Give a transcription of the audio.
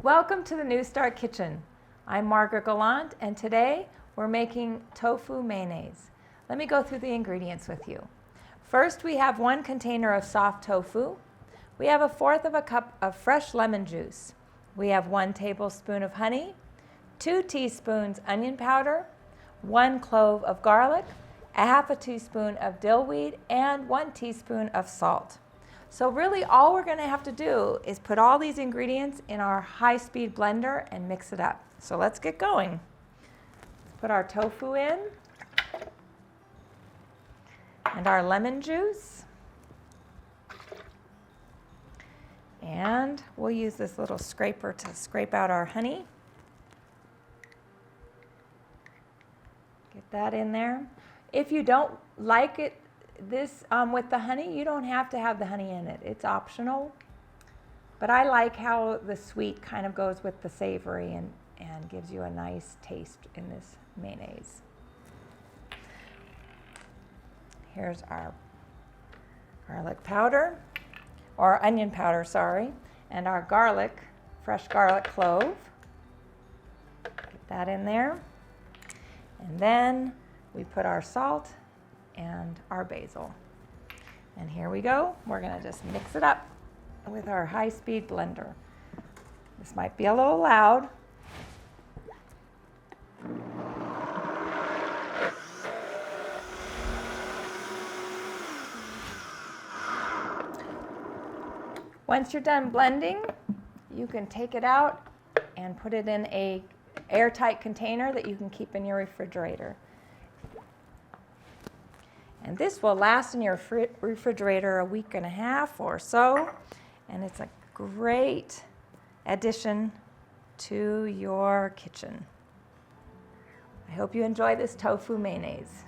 Welcome to the NEWSTART Kitchen. I'm Margaret Gallant, and today we're making tofu mayonnaise. Let me go through the ingredients with you. First, we have 1 container of soft tofu. We have 1/4 of a cup of fresh lemon juice. We have 1 tablespoon of honey, 2 teaspoons onion powder, 1 clove of garlic, 1/2 teaspoon of dill weed, and 1 teaspoon of salt. So really all we're going to have to do is put all these ingredients in our high-speed blender and mix it up. So let's get going. Let's put our tofu in and our lemon juice. And we'll use this little scraper to scrape out our honey. Get that in there. If you don't like it with the honey, you don't have to have the honey in it. It's optional. But I like how the sweet kind of goes with the savory and gives you a nice taste in this mayonnaise. Here's our garlic powder, or onion powder, sorry, and our garlic, fresh garlic clove. Get that in there. And then we put our salt and our basil. And here we go. We're going to just mix it up with our high-speed blender. This might be a little loud. Once you're done blending, you can take it out and put it in an airtight container that you can keep in your refrigerator. And this will last in your refrigerator a week and a half or so, and it's a great addition to your kitchen. I hope you enjoy this tofu mayonnaise.